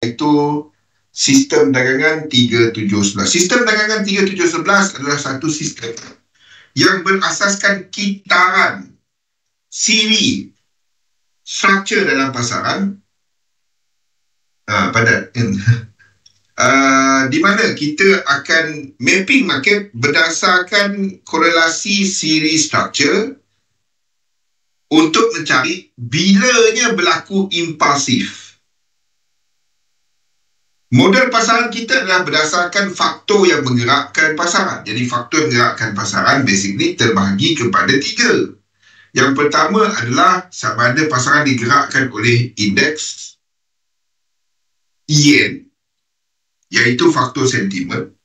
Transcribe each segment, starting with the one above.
iaitu sistem dagangan 3711. Sistem dagangan 3711 adalah satu sistem yang berasaskan kitaran, siri, struktur dalam pasaran, padat kan? Di mana kita akan mapping market berdasarkan korelasi siri struktur untuk mencari bilanya berlaku impulsif. Model pasaran kita adalah berdasarkan faktor yang menggerakkan pasaran. Jadi faktor yang menggerakkan pasaran basically terbahagi kepada 3. Yang pertama adalah sama ada pasaran digerakkan oleh indeks yen, iaitu faktor sentimen,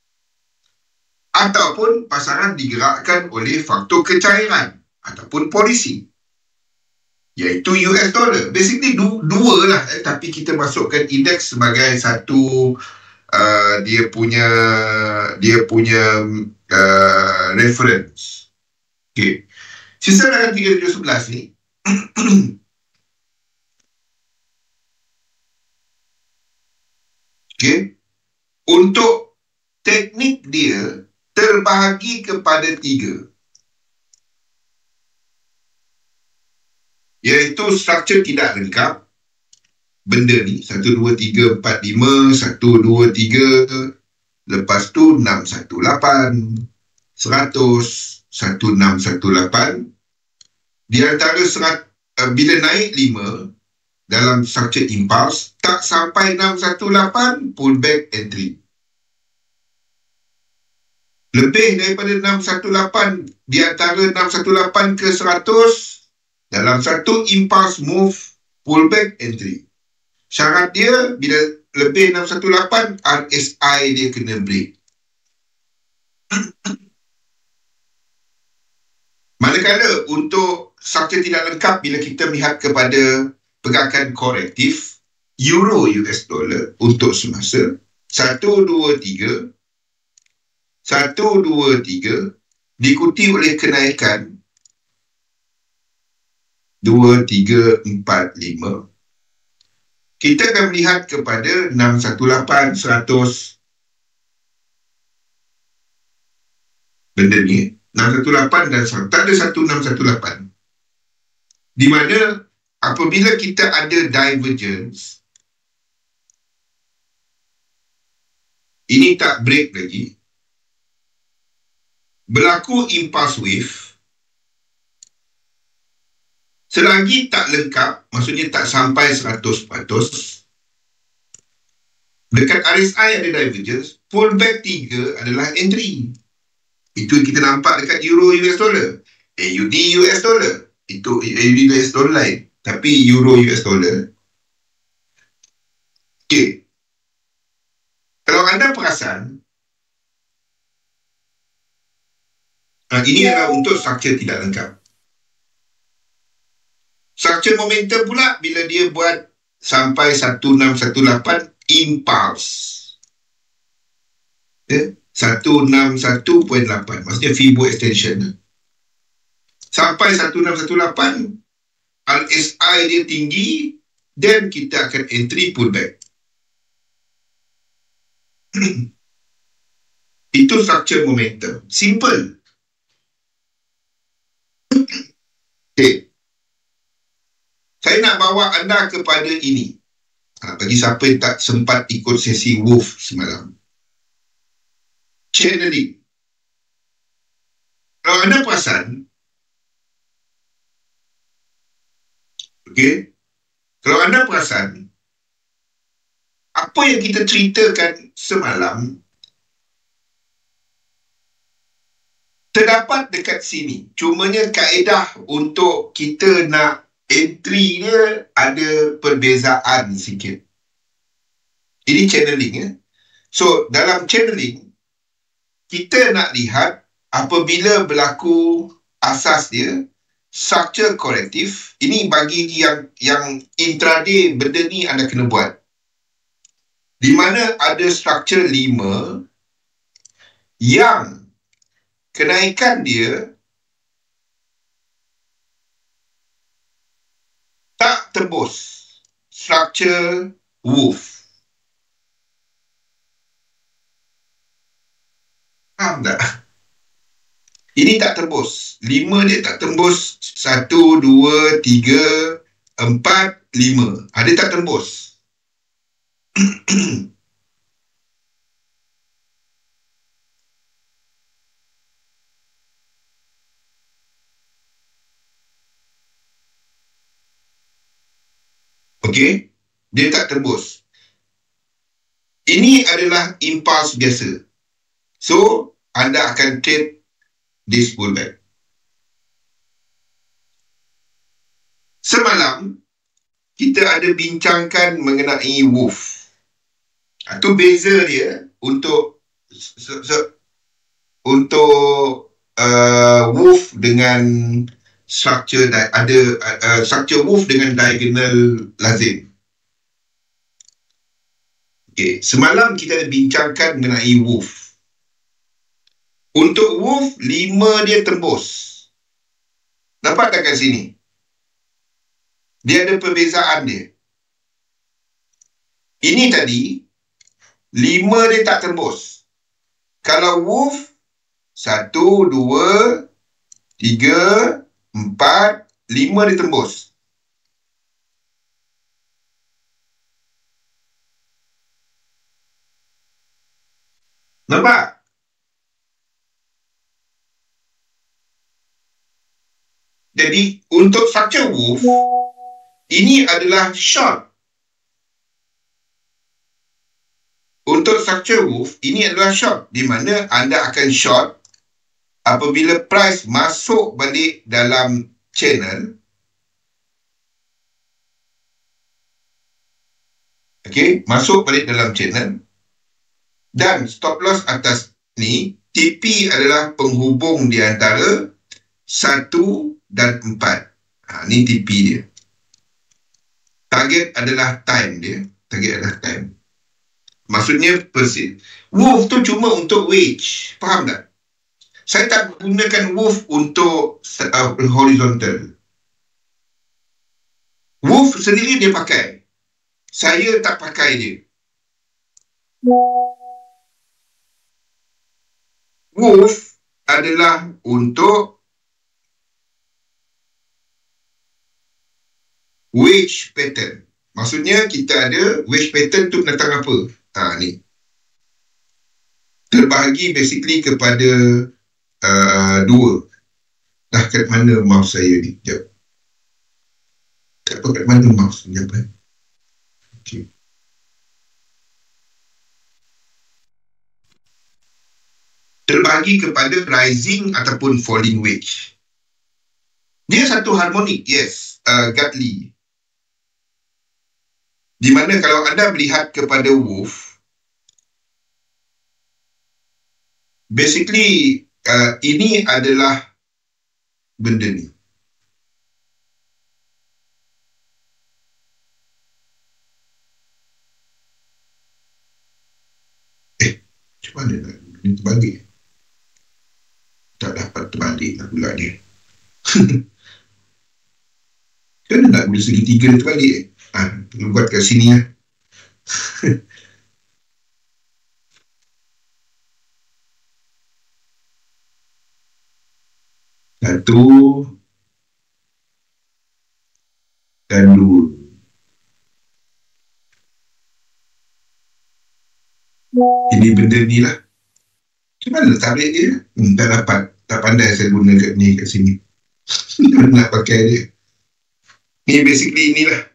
ataupun pasaran digerakkan oleh faktor kecairan ataupun polisi, iaitu US dollar. Basically dua lah, tapi kita masukkan indeks sebagai satu dia punya reference. Okay. Sistem dalam 3711 ni okay, untuk teknik dia terbahagi kepada 3, iaitu struktur tidak lengkap. Benda ni 1, 2, 3, 4, 5, 1, 2, 3, lepas tu 6, 1, 8, 100, 1618. Di antara bila naik 5 dalam struktur impuls, tak sampai 618 pullback entry. Lebih daripada 618, di antara 618 ke 100 dalam satu impuls move, pullback entry. Syarat dia bila lebih 618, RSI dia kena break. Manakala untuk struktur tidak lengkap, bila kita melihat kepada pergerakan korektif euro US dollar untuk semasa 1, 2, 3 diikuti oleh kenaikan 2, 3, 4, 5, kita akan melihat kepada 618, 100. Benda ni 618 dan 100. Tak ada 1618. Di mana apabila kita ada divergence, ini tak break lagi, berlaku impulse wave, selagi tak lengkap, maksudnya tak sampai 100%, dekat RSI ada divergence, pullback 3 adalah entry. Itu kita nampak dekat euro US dollar, AUD US dollar. Itu AUD US dollar lain, tapi euro US dollar. Okay, kalau anda perasan, ini adalah untuk struktur tidak lengkap. Struktur momentum pula bila dia buat sampai 1618 impulse, 161.8, maksudnya Fibo extension. Sampai 1618 RSI dia tinggi, dan kita akan entry pullback. Itu struktur momentum. Simple. Okay. Saya nak bawa anda kepada ini. Bagi siapa yang tak sempat ikut sesi Wolf semalam. Channeling. Kalau anda perasan, okay, kalau anda perasan, apa yang kita ceritakan semalam terdapat dekat sini. Cumanya kaedah untuk kita nak entry dia ada perbezaan sikit. Ini channeling ya. So dalam channeling kita nak lihat apabila berlaku asas dia struktur korektif. Ini bagi yang intraday, benda ni anda kena buat. Di mana ada struktur 5 yang kenaikan dia tak tembus struktur Wolf. Ini tak tembus. 5 dia tak tembus. 1, 2, 3, 4, 5. Dia tak tembus. Okey? Dia tak tembus. Ini adalah impuls biasa. So, anda akan trade this pullback. Semalam, kita ada bincangkan mengenai wolf. Itu beza dia untuk wolf dengan structure structure wolf dengan diagonal lazim. Okay. Semalam kita ada bincangkan mengenai wolf. Untuk wolf, 5 dia tembus. Nampak tak kat sini? Dia ada perbezaan dia. Ini tadi, 5 dia tak tembus. Kalau wolf, 1, 2, 3, 4, 5 dia tembus. Nampak? Jadi, untuk structure wolf, ini adalah short. Untuk structure wolf, ini adalah short. Di mana anda akan short apabila price masuk balik dalam channel. Okay, masuk balik dalam channel. Dan stop loss atas ni, TP adalah penghubung di antara 1 dan 4. Ni TP dia. Target adalah time dia. Target adalah time. Maksudnya persen. Wolf tu cuma untuk wedge. Faham tak? Saya tak gunakan wolf untuk horizontal. Wolf sendiri dia pakai. Saya tak pakai dia. Wolf adalah untuk wedge pattern. Maksudnya kita ada wedge pattern tu menentang apa? Ni. Terbahagi basically kepada 2. Dah kat mana mouse saya ni? Sekejap. Tak tahu kat mana mouse. Sekejap. Okay. Terbahagi kepada rising ataupun falling wedge. Dia satu harmonik, yes. Gatli. Di mana kalau anda melihat kepada wolf, basically ini adalah benda ni. Macam mana nak terbalik? Tak dapat terbalik lah pula dia. Kenapa nak boleh segitiga dia terbalik? Perlu buat kat sini lah. Satu dan 2. Ini benda ni lah. Macam mana tarik dia? Tak dapat. Tak pandai saya guna kat ni, kat sini. Nak pakai dia. Ni basically inilah.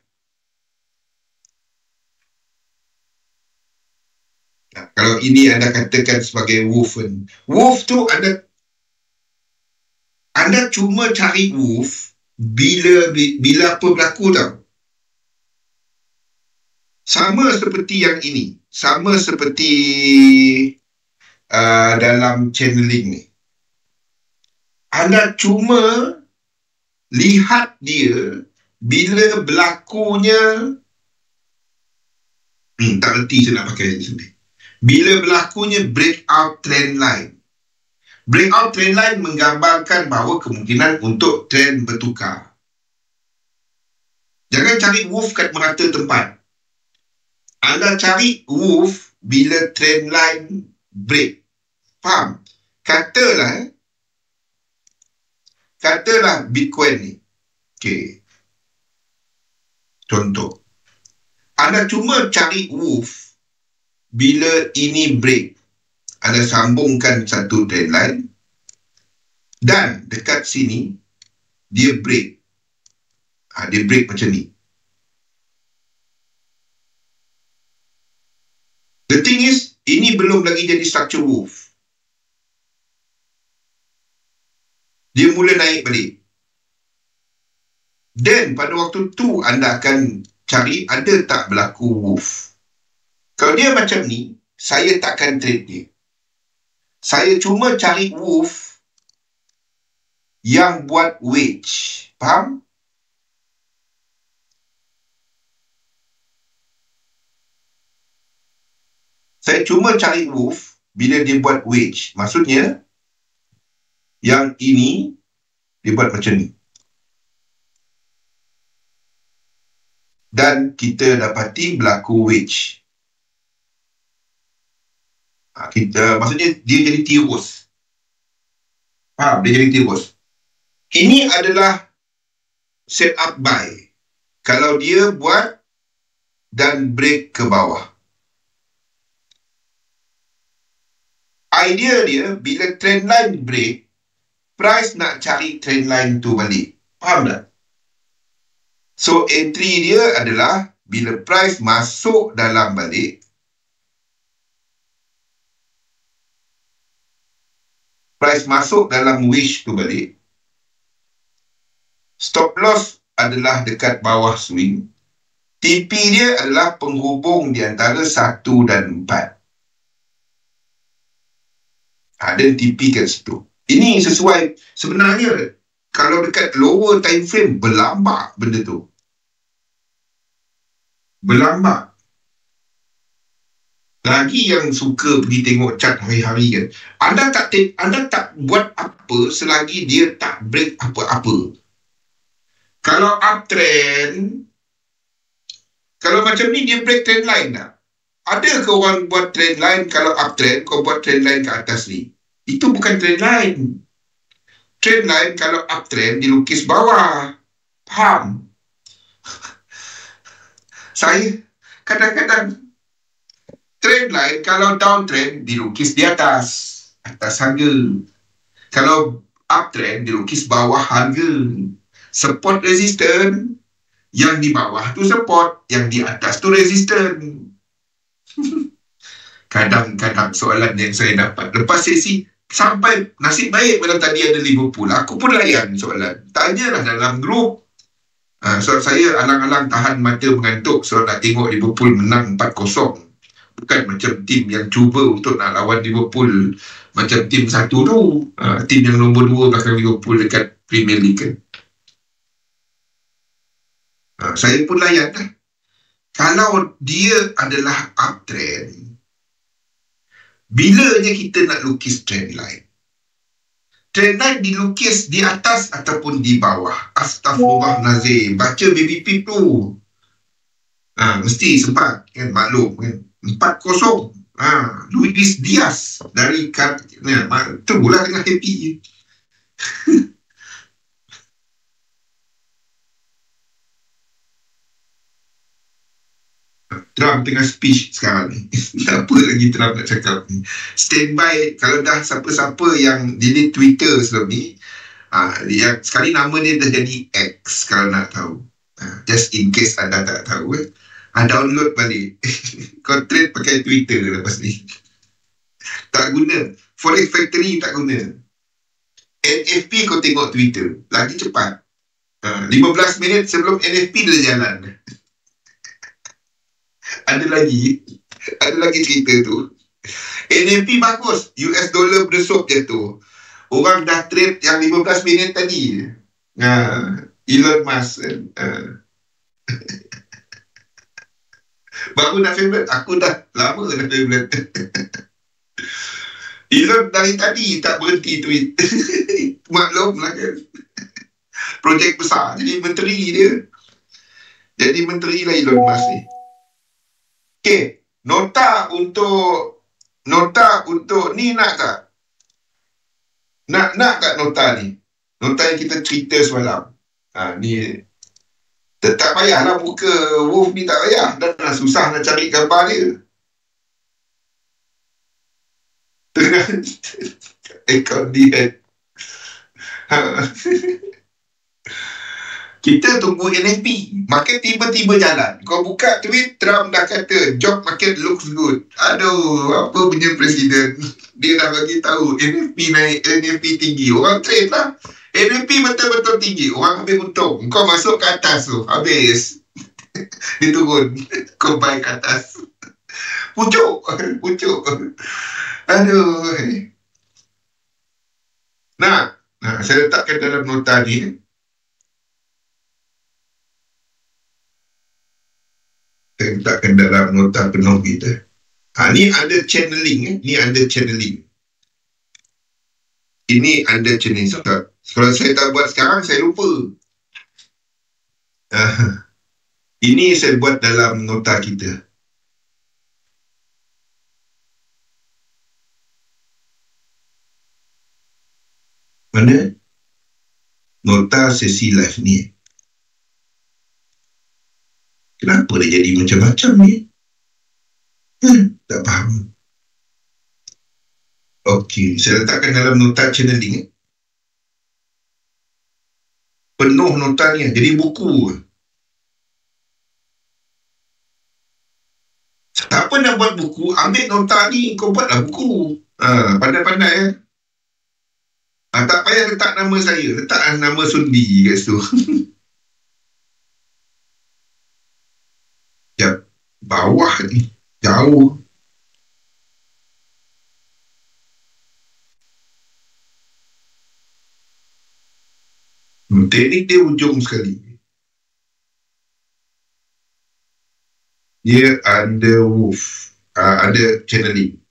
Kalau ini anda katakan sebagai wolf. Wolf tu anda cuma cari wolf bila apa berlaku tau. Sama seperti yang ini. Sama seperti dalam channeling ni. Anda cuma lihat dia bila berlakunya tak erti saya nak pakai di sini. Bila berlakunya breakout trend line. Breakout trend line menggambarkan bahawa kemungkinan untuk trend bertukar. Jangan cari wolf kat merata tempat. Anda cari wolf bila trend line break. Faham? Katalah katalah Bitcoin ni. Okey. Contoh. Anda cuma cari wolf bila ini break. Anda sambungkan satu trend line dan dekat sini dia break. Dia break macam ni. The thing is, ini belum lagi jadi structure wolf. Dia mula naik balik. Then pada waktu tu anda akan cari ada tak berlaku wolf. Kalau dia macam ni, saya takkan trade dia. Saya cuma cari wolf yang buat wedge. Faham? Saya cuma cari wolf bila dia buat wedge. Maksudnya, yang ini dia buat macam ni. Dan kita dapati berlaku wedge. Maksudnya dia jadi tirus. Faham? Dia jadi tirus. Ini adalah set up buy. Kalau dia buat dan break ke bawah. Idea dia, bila trend line break, price nak cari trend line tu balik. Faham tak? So, entry dia adalah bila price masuk dalam balik, price masuk dalam wish tu balik, stop loss adalah dekat bawah swing, TP dia adalah penghubung di antara 1 dan 4. Dan TP kat situ. Ini sesuai, sebenarnya kalau dekat lower time frame berlambak benda tu. Berlambak. Lagi yang suka pergi tengok chart hari-hari kan. Anda tak buat apa selagi dia tak break apa-apa. Kalau uptrend, kalau macam ni dia break trend line tak? Ada ke orang buat trend line kalau uptrend, kau buat trend line ke atas ni? Itu bukan trend line. Trend line kalau uptrend dilukis bawah. Faham? Saya kadang-kadang trend line kalau downtrend dilukis di atas harga. Kalau uptrend dilukis bawah harga. Support resistance, yang di bawah tu support, yang di atas tu resistance. Kadang-kadang soalan yang saya dapat lepas sesi, sampai nasib baik pada tadi ada Liverpool, aku pun layan soalan. Tanyalah dalam grup. So saya alang-alang tahan mata mengantuk so nak tengok Liverpool menang 4-0. Bukan macam tim yang cuba untuk nak lawan Liverpool macam tim satu tu, tim yang nombor 2 belakang Liverpool dekat Premier League kan. Saya pun layan lah. Kalau dia adalah uptrend, bilanya kita nak lukis trend line? Trend line dilukis di atas ataupun di bawah? Astaghfirullahalazim. Baca baby pip tu. Mesti sempat kan, maklum kan. 4-0. Luis Diaz dari itulah dengan happy. Trump tengah speech sekarang ni. Apa lagi Trump nak cakap ni? Standby, kalau dah siapa-siapa yang delete Twitter sebelum ni, yang sekali nama dia dah jadi X kalau nak tahu. Just in case anda tak tahu, download balik. Kau trade pakai Twitter lepas ni. Tak guna. Forex Factory tak guna. NFP kau tengok Twitter. Lagi cepat. 15 minit sebelum NFP dia jalan. Ada lagi cerita tu. NFP bagus. US dollar bersop jatuh. Orang dah trade yang 15 minit tadi. Elon Musk. Baru nak favorite. Aku dah lama dah favorite. Elon dari tadi tak berhenti tweet. Maklum lah kan. Projek besar. Jadi menteri dia. Jadi menteri lah Elon Musk ni. Okay. Nota untuk ni nak tak? Nak tak nota ni? Nota yang kita cerita semalam. Ni tak payahlah buka Wolf ni, tak payah. Dah susah nak cari gambar dia. Tengah account dia. Kita tunggu NFP. Makin tiba-tiba jalan. Kau buka tweet, Trump dah kata job market looks good. Aduh, apa punya presiden. Dia dah bagi tahu NFP naik, NFP tinggi. Orang trade lah. NFP betul-betul tinggi. Orang habis untung. Kau masuk ke atas tu, habis. Dia turun. Kau buy ke atas. Pucuk. Aduh. Nah, saya letakkan dalam nota ni. Saya letakkan dalam nota penuh kita. Ni under channeling. Ni under channeling. Ini under channeling. So, kalau saya tak buat sekarang, saya lupa. Ini saya buat dalam nota kita. Mana? Nota sesi live ni. Kenapa dia jadi macam-macam ni? Tak faham. Okey, saya letakkan dalam nota channeling. Penuh nota ni, jadi buku. Siapa nak buat buku, ambil nota ni, kau buatlah buku. Pandai-pandai. Tak payah letak nama saya, letak nama Sundi kat situ. Bawah ni jauh. Teknik dia ujung sekali. Dia ada Wolf, ada channeling.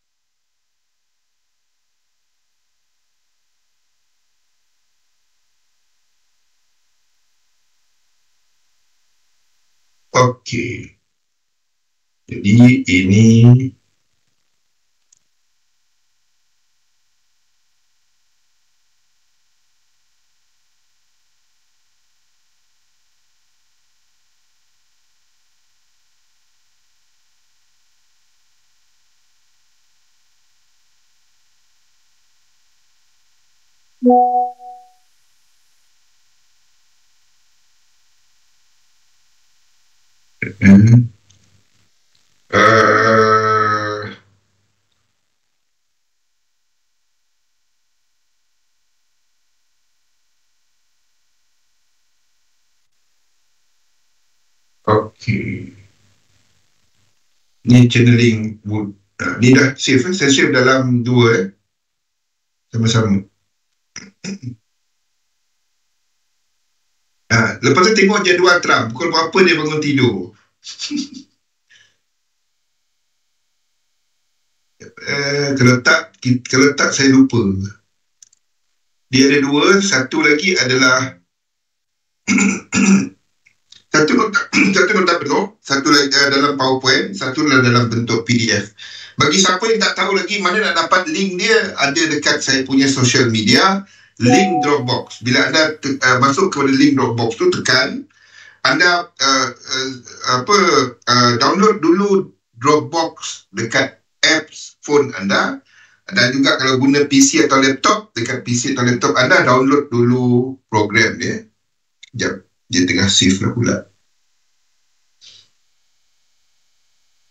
Okey. Jadi ini okey. Ni channeling wood. Ni dah save. Saya save dalam 2 sama-sama. Lepas tu tengok jadual Trump. Pukul berapa dia bangun tidur. Kalau tak saya lupa. Dia ada 2. Satu lagi adalah satu nota penuh, satu lagi dalam PowerPoint, satu dalam bentuk PDF. Bagi siapa yang tak tahu lagi mana nak dapat link dia, ada dekat saya punya social media, link Dropbox. Bila anda masuk kepada link Dropbox tu, tekan, anda download dulu Dropbox dekat apps phone anda, dan juga kalau guna PC atau laptop, dekat PC atau laptop anda download dulu program dia. Sekejap, dia tengah save lah pula.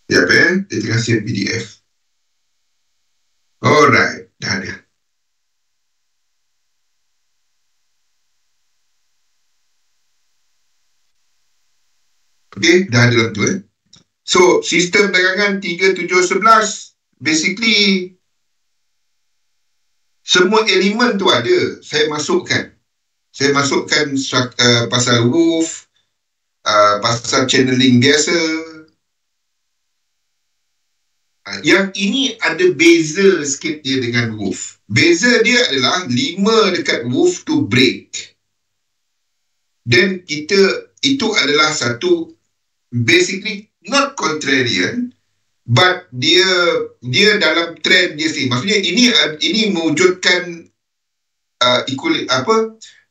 Sekejap dia tengah save PDF. Alright, dah ada. Okay, dah ada dalam tu So, sistem dagangan 3711, basically semua elemen tu ada. Saya masukkan pasal Wolf, pasal channeling biasa. Yang ini ada beza sikit dia dengan Wolf. Beza dia adalah 5 dekat Wolf to break. Dan itu adalah satu basically not contrarian, but dia dalam trend dia sendiri. Maksudnya ini mewujudkan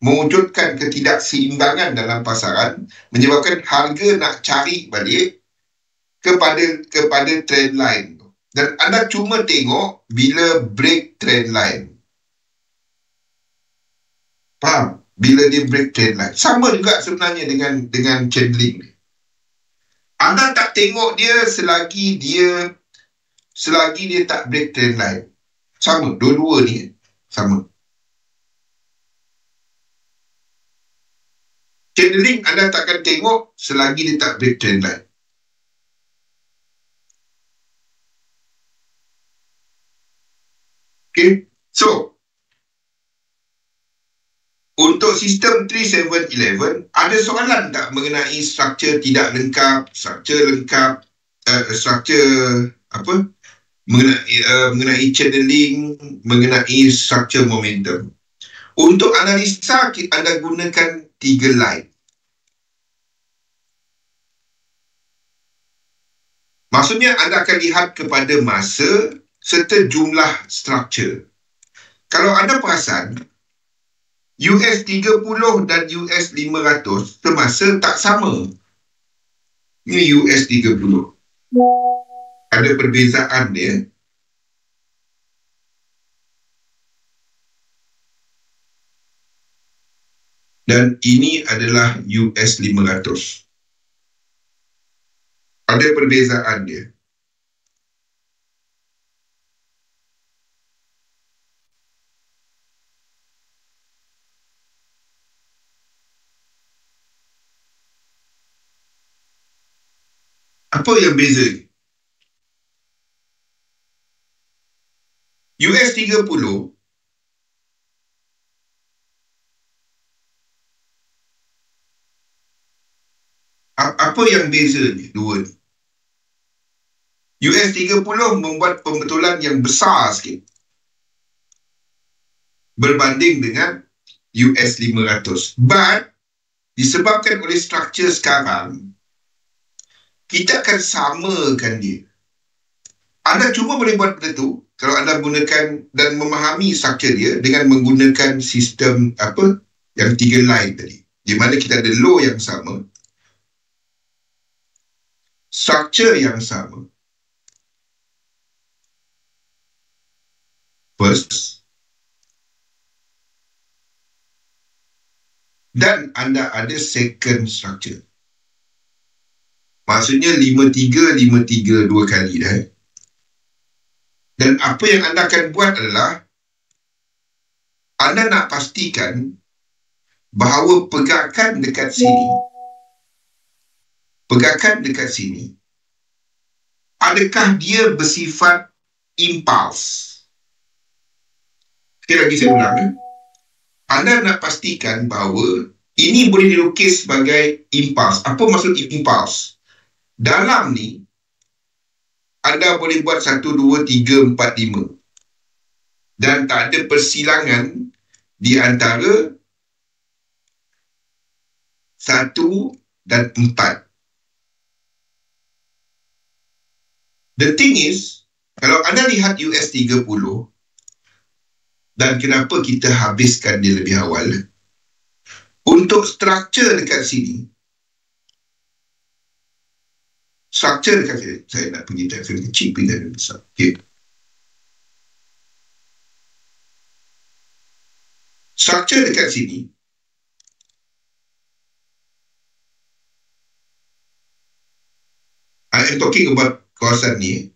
mewujudkan ketidakseimbangan dalam pasaran, menyebabkan harga nak cari balik kepada trend line. Dan anda cuma tengok bila break trend line. Faham? Bila dia break trend line. Sama juga sebenarnya dengan channeling. Anda tak tengok dia selagi dia tak break trend line. Sama, dua-dua ni sama. Channeling anda takkan tengok selagi dia tak break trend line. Okay, so untuk sistem 3711 ada soalan tak mengenai struktur tidak lengkap, struktur lengkap, mengenai channeling, mengenai struktur momentum. Untuk analisa anda gunakan 3 line. Maksudnya anda akan lihat kepada masa serta jumlah struktur. Kalau anda perasan, US 30 dan US 500 semasa tak sama. Ini US 30. Ada perbezaan dia. Dan ini adalah US 500. Ada perbezaan dia. Apa yang beza? US 30 apa yang beza ni dua ni? US 30 membuat pembetulan yang besar sikit berbanding dengan US 500. But disebabkan oleh struktur sekarang, kita akan samakan dia. Anda cuma boleh buat benda tu kalau anda gunakan dan memahami struktur dia dengan menggunakan sistem yang 3 line tadi. Di mana kita ada low yang sama, struktur yang sama. First. Dan anda ada second structure. Maksudnya 53 dua kali dah. Dan apa yang anda akan buat adalah anda nak pastikan bahawa pergerakan dekat sini adakah dia bersifat impuls. Sekali lagi saya ulang. Anda nak pastikan bahawa ini boleh dilukis sebagai impuls. Apa maksud impuls? Dalam ni, anda boleh buat 1, 2, 3, 4, 5. Dan tak ada persilangan di antara 1 dan 4. The thing is, kalau anda lihat US 30, dan kenapa kita habiskan dia lebih awal, untuk struktur dekat sini, struktur dekat sini, saya nak pergi telefon kecil, pergi telefon besar. Okay. Struktur dekat sini, I am talking about kawasan ni.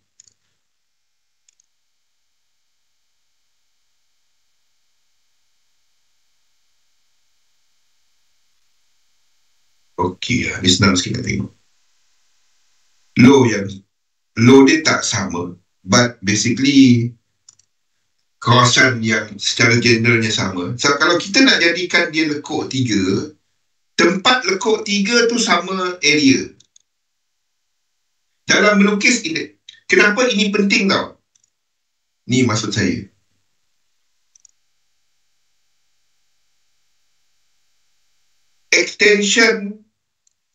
Okey, dia senang sikit nak tengok. Low dia tak sama, but basically kawasan yang secara generalnya sama. So, kalau kita nak jadikan dia lekuk 3, tempat lekuk 3 tu sama area. Dalam melukis ini, kenapa ini penting tau? Ni maksud saya. Extension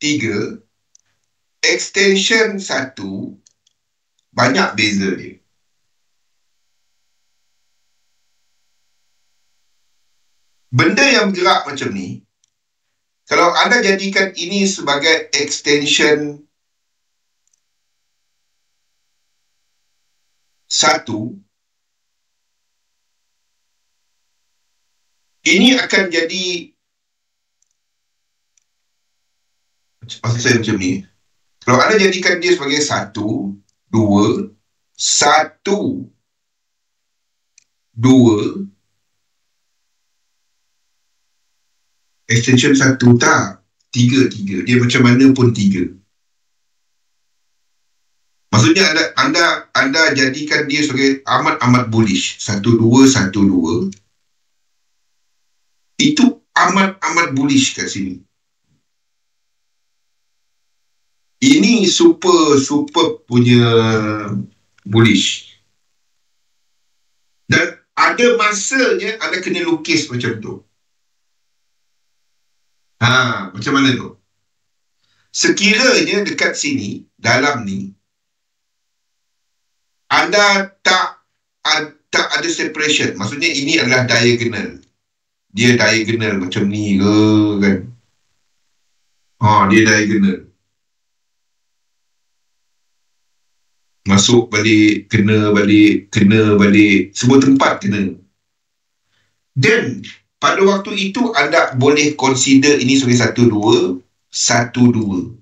3, extension 1, banyak beza dia. Benda yang bergerak macam ni, kalau anda jadikan ini sebagai extension 1, ini akan jadi, maksud saya macam ni, kalau anda jadikan dia sebagai 1, 2, 1, 2, extension 1 tak, 3, 3. Dia macam mana pun 3. Maksudnya anda jadikan dia sebagai amat-amat bullish. 1, 2, 1, 2. Itu amat-amat bullish kat sini. Ini super punya bullish. Dan ada masanya anda kena lukis macam tu. Macam mana tu? Sekiranya dekat sini, dalam ni, anda tak ada separation. Maksudnya ini adalah diagonal. Dia diagonal macam ni ke kan? Dia diagonal. Masuk balik, kena balik, semua tempat kena. Dan pada waktu itu anda boleh consider ini sebagai 1, 2, 1, 2.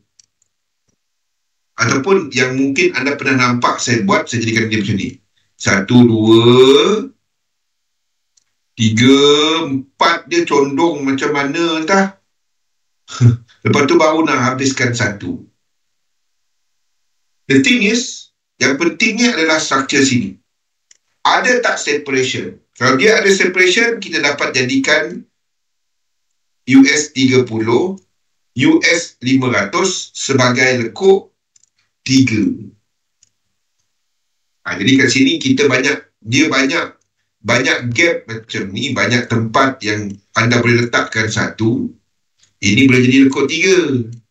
Ataupun yang mungkin anda pernah nampak saya buat, saya jadikan dia macam ni. 1, 2, 3, 4, dia condong macam mana entah. Lepas tu baru nak habiskan 1. The thing is, yang pentingnya adalah structure sini. Ada tak separation? Kalau dia ada separation, kita dapat jadikan US 30, US 500 sebagai lekuk 3. Jadi kat sini kita banyak gap macam ni, banyak tempat yang anda boleh letakkan 1. Ini boleh jadi lekuk 3.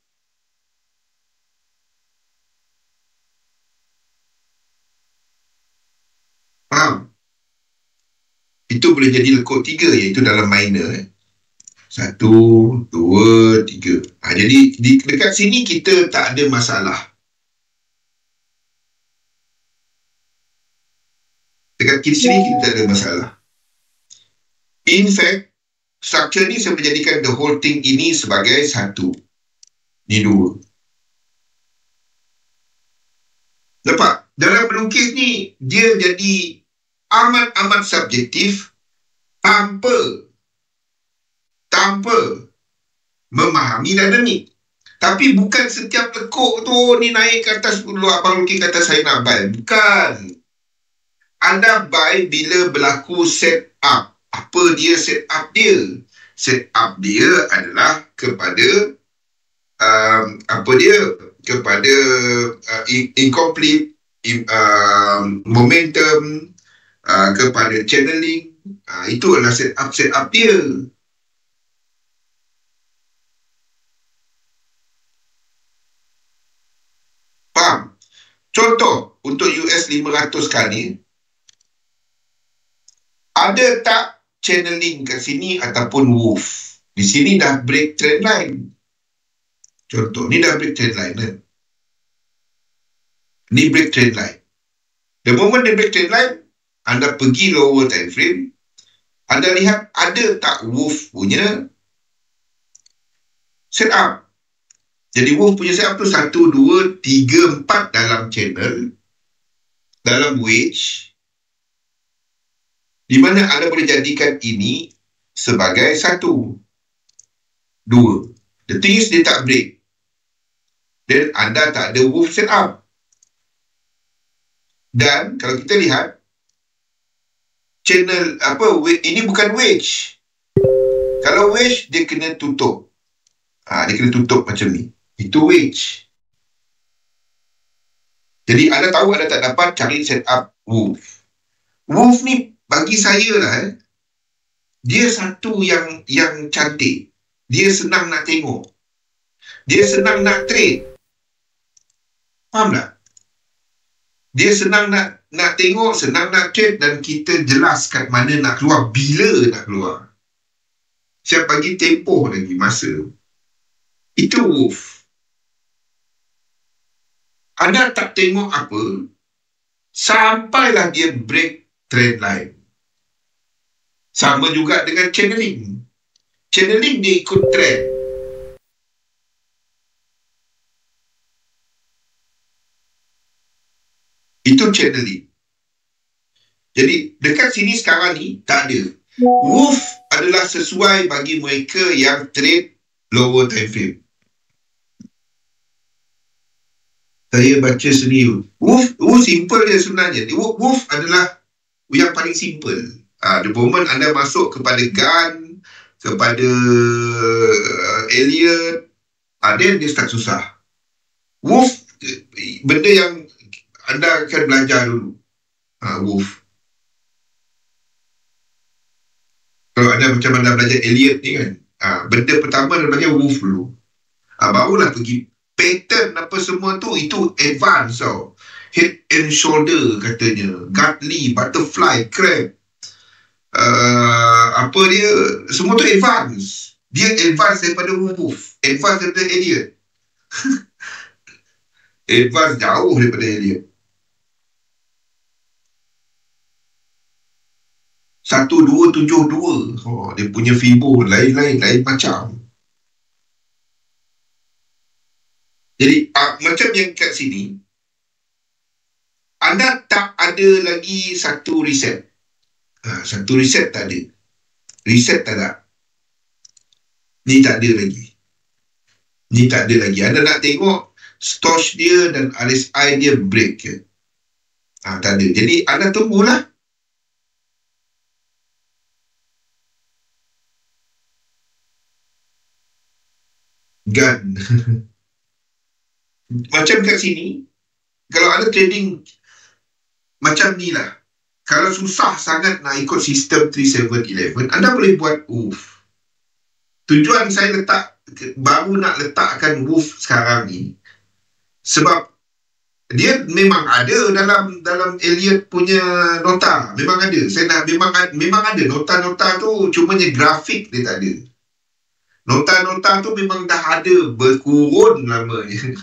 Itu boleh jadi lekuk 3, iaitu dalam minor. 1, 2, 3. Jadi dekat sini kita tak ada masalah. Dekat sini kita tak ada masalah. In fact, structure ni saya menjadikan the whole thing ini sebagai 1. Ni 2. Nampak? Dalam melukis ni, dia jadi amat-amat subjektif tanpa memahami dinamik. Tapi bukan setiap lekuk tu ni naik ke atas dulu, abang lukis kata saya nak buy. Bukan. Anda buy bila berlaku set up. Apa dia set up dia? Set up dia adalah kepada kepada incomplete momentum, kepada channeling. Itu adalah set up dia. Faham? Contoh untuk US 500 kali, ada tak channeling kat sini ataupun wolf? Di sini dah break trend line. Contoh, ni dah break trend line kan? Ni break trend line. The moment dia break trend line, anda pergi lower time frame, anda lihat ada tak wolf punya setup. Jadi wolf punya setup tu 1, 2, 3, 4 dalam channel, dalam wedge, di mana anda boleh jadikan ini sebagai 1, 2. The thing is, dia tak break. Dan anda tak ada wolf setup. Dan kalau kita lihat, channel ini bukan wedge. Kalau wedge, dia kena tutup. Dia kena tutup macam ni. Itu wedge. Jadi anda tahu anda tak dapat cari setup wolf. Wolf ni bagi saya lah, dia satu yang cantik. Dia senang nak tengok. Dia senang nak trade. Faham tak? Dia senang nak tengok, senang nak trade, dan kita jelas kat mana nak keluar, bila nak keluar. Siap bagi tempoh lagi masa. Itu wolf. Anda tak tengok apa, sampailah dia break trend line. Sama juga dengan channeling. Channeling dia ikut trend. Itu channeling. Jadi dekat sini sekarang ni tak ada. Wolf adalah sesuai bagi mereka yang trade lower time frame. Saya baca sendiri. Wolf simple dia sebenarnya. Wolf adalah yang paling simple. The moment anda masuk kepada gun, kepada alien, then dia start susah. Wolf, benda yang anda akan belajar dulu. Wolf. Kalau anda macam anda belajar alien ni kan, benda pertama anda belajar wolf dulu. Barulah pergi pattern apa semua tu, itu advance tau. Head and shoulder katanya, Gartley, butterfly, crab, apa dia, semua tu advance. Dia advance daripada wolf, advance daripada alien. Advance jauh daripada alien. 1272. Dia punya fibo lain macam. Jadi macam yang kat sini, anda tak ada lagi satu reset. Satu reset tak ada. Reset tak ada. Ni tak ada lagi. Ni tak ada lagi. Anda nak tengok stosh dia dan RSI dia break ke? Tak ada. Jadi anda tunggulah. Gun. Macam kat sini, kalau anda trading macam ni lah. Kalau susah sangat nak ikut sistem 3711, anda boleh buat wolf. Tujuan saya baru nak letakkan wolf sekarang ni, sebab dia memang ada dalam Elliot punya nota. Memang ada. Memang ada nota-nota tu, cumanya grafik dia tak ada. Nota-nota tu memang dah ada berkurun lamanya.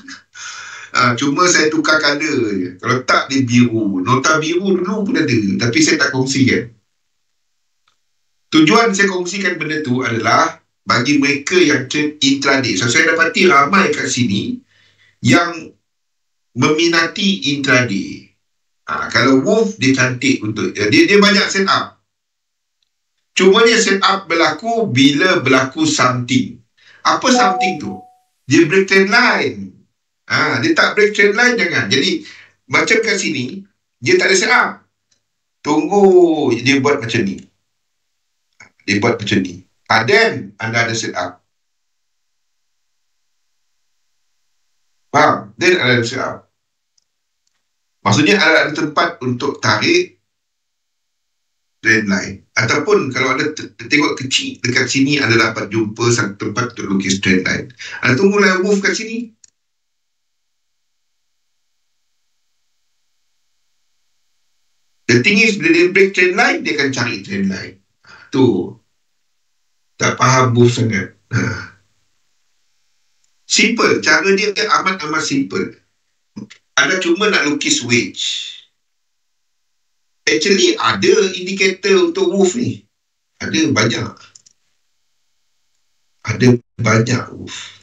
Cuma saya tukar color je. Kalau tak dia biru. Nota biru dulu pun ada, tapi saya tak kongsikan. Tujuan saya kongsikan benda tu adalah bagi mereka yang trade intraday. So saya dapati ramai kat sini yang meminati intraday. Kalau wolf dia cantik untuk dia banyak set up. Cumanya set up berlaku bila berlaku something. Apa something tu? Dia break trend line. Dia tak break trend line, jangan. Jadi macam kat sini dia tak ada set up. Tunggu dia buat macam ni. Dia buat macam ni. Then anda ada set up. Faham? Then anda ada set up. Maksudnya ada tempat untuk tarik trend line. Ataupun kalau anda tengok kecil dekat sini, anda dapat jumpa satu tempat untuk lukis trend line. Anda tunggulah wolf kat sini. The thing is, bila dia break trend line, dia akan cari trend line. Tu. Tak faham wolf sangat. Simple. Cara dia amat-amat simple. Anda cuma nak lukis wedge. Actually, ada indikator untuk wolf ni. Ada banyak. Ada banyak wolf.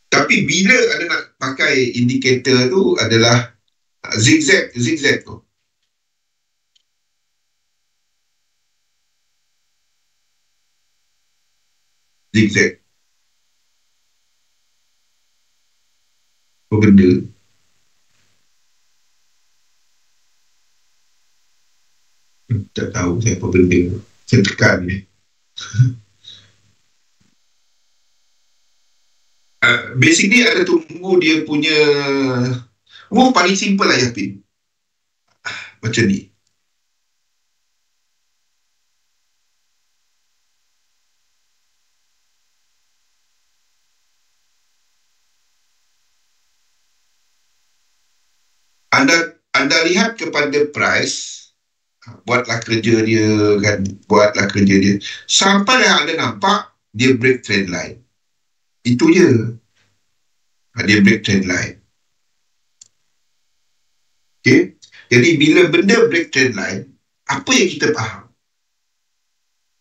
Tapi bila anda nak pakai indikator tu adalah zigzag tu. Zigzag. Apa benda? Tak tahu saya apa benda. Saya tekan ni. Basically ada tunggu dia punya wolf paling simple lah Yapin. Macam ni. Anda lihat kepada price, Buatlah kerja dia kan. Buatlah kerja dia. Sampai anda nampak dia break trend line. Itu je. Dia break trend line. Okay. Jadi bila benda break trend line, apa yang kita faham?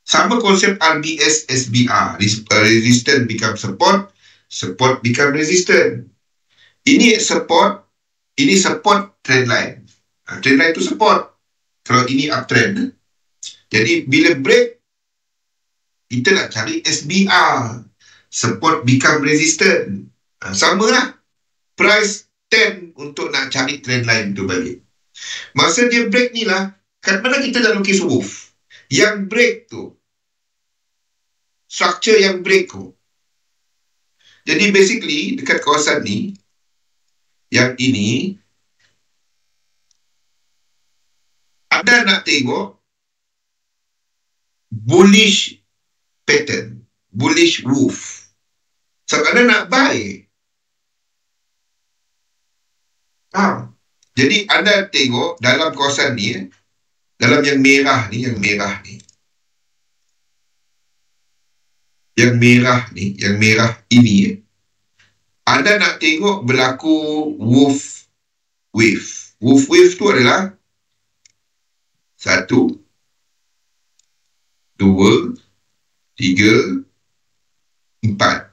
Sama konsep RBS SBR. Resistance become support. Support become resistance. Ini support. Ini support trend line. Trend line tu support. Kalau ini uptrend. Jadi bila break, kita nak cari SBR. Support become resistant. Sama lah. Price 10 untuk nak cari trend line tu balik. Masa dia break ni lah, kat mana kita dah lukis wolf. Yang break tu. Structure yang break tu. Jadi basically, dekat kawasan ni, yang ini, anda nak tengok bullish pattern, bullish wolf. Sebab anda nak buy. Jadi anda tengok dalam kawasan ni, dalam yang merah ni, yang merah ini, anda nak tengok berlaku wolf wave. Wolf wave tu adalah 1, 2, 3, 4.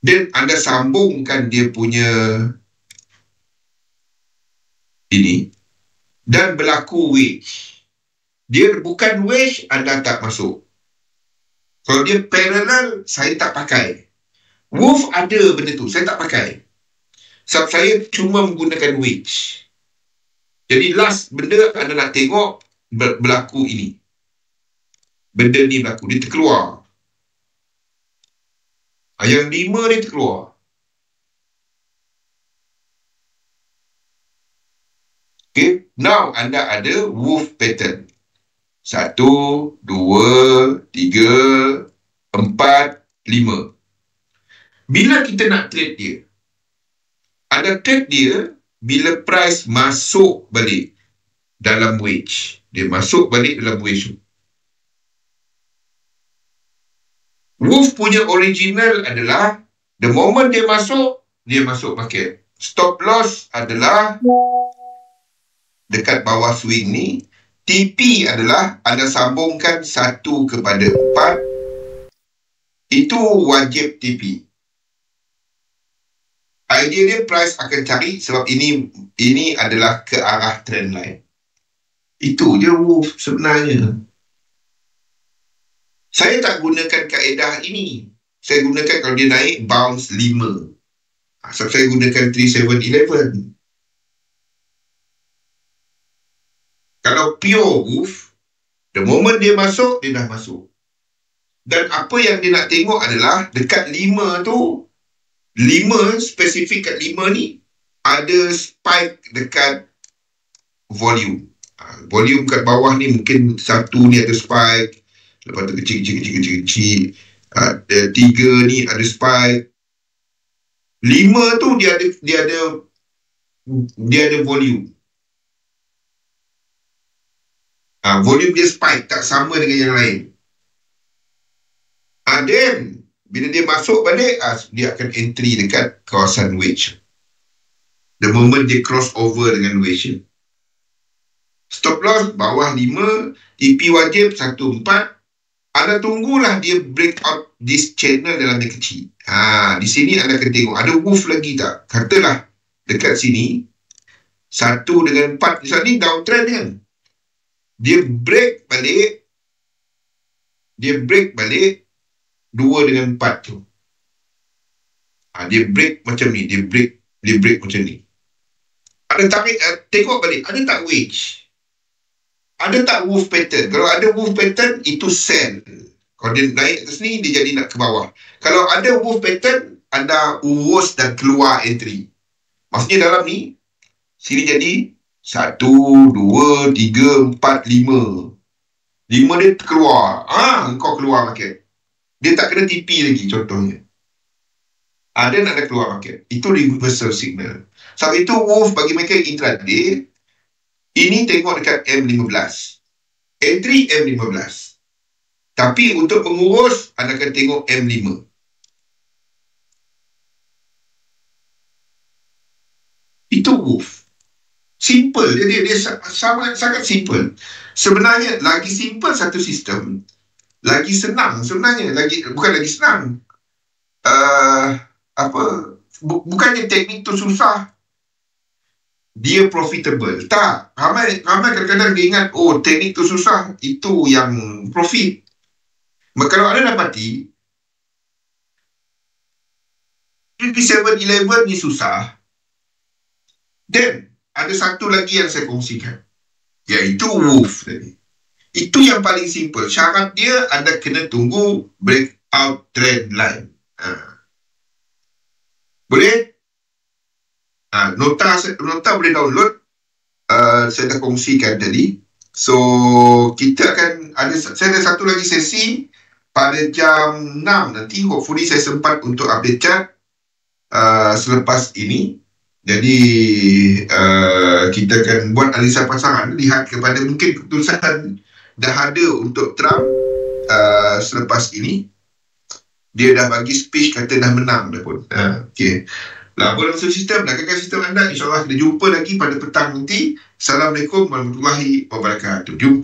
Dan anda sambungkan dia punya ini dan berlaku wedge. Dia bukan wedge, anda tak masuk. Kalau dia parallel, saya tak pakai. Wolf ada benda tu, saya tak pakai. Sebab saya cuma menggunakan wedge. Jadi last benda anda nak tengok berlaku ini. Benda ni berlaku, dia terkeluar. Yang 5 ni terkeluar. Okay, now anda ada wolf pattern. 1, 2, 3, 4, 5. Bila kita nak trade dia, anda trade dia bila price masuk balik dalam wedge. Dia masuk balik dalam wedge. Wolf punya original adalah the moment dia masuk market. Stop loss adalah dekat bawah swing ni. TP adalah anda sambungkan 1 kepada 4. Itu wajib TP. Idea dia price akan cari sebab ini adalah ke arah trend line. Itu je wolf sebenarnya. Saya tak gunakan kaedah ini. Saya gunakan kalau dia naik bounce 5. Sebab saya gunakan 3711. Kalau pure wolf, the moment dia masuk, dia dah masuk. Dan apa yang dia nak tengok adalah dekat 5 tu, 5 spesifik kat 5 ni, ada spike dekat volume. Volume kat bawah ni mungkin 1 ni ada spike. Lepas tu kecil. 3 ni ada spike. 5 tu dia ada volume. Volume dia spike, tak sama dengan yang lain. Then bila dia masuk balik, dia akan entry dekat kawasan wedge. The moment dia cross over dengan wedge. Stop loss bawah 5, TP wajib 1, 4. Anda tunggulah dia break out this channel dalam yang kecil. Di sini anda akan tengok ada wolf lagi tak? Katalah dekat sini 1 dengan 4. Misalnya ni downtrend kan. Dia break balik 2 dengan 4 tu. Dia break macam ni. Dia break macam ni. Ada tarik, tengok balik. Ada tak wedge? Ada tak wolf pattern? Kalau ada wolf pattern, itu sell. Kalau dia naik atas ni, dia jadi nak ke bawah. Kalau ada wolf pattern, anda urus dan keluar entry. Maksudnya dalam ni, sini jadi 1, 2, 3, 4, 5. 5 dia keluar. Engkau keluar market. Dia tak kena TP lagi contohnya. Dia nak keluar market. Itu reversal signal. Sebab itu wolf bagi mereka intraday, Ini tengok dekat M15. Entry M15. Tapi untuk mengurus, anda akan tengok M5. Itu wolf. Simple. Dia sangat simple. Sebenarnya, lagi simple satu sistem, lagi senang sebenarnya. Bukan lagi senang. Bukannya teknik tu susah, dia profitable. Tak. Ramai kadang-kadang dia ingat, teknik tu susah, itu yang profit. Kalau anda dapati 7-11 ni susah, dan ada satu lagi yang saya kongsikan, iaitu wolf tadi. Itu yang paling simple. Syarat dia, anda kena tunggu breakout trend line. Boleh? Nota boleh download. Saya dah kongsikan tadi. So, kita akan saya ada satu lagi sesi pada jam 6 nanti. Hopefully saya sempat untuk update chart selepas ini. Jadi, kita akan buat analisa pasangan. Lihat kepada mungkin keputusan dah ada untuk Trump selepas ini. Dia dah bagi speech kata dah menang dah pun. Okay. Laporan sistem, lakukan sistem anda. InsyaAllah kita jumpa lagi pada petang nanti. Assalamualaikum warahmatullahi wabarakatuh. Jumpa.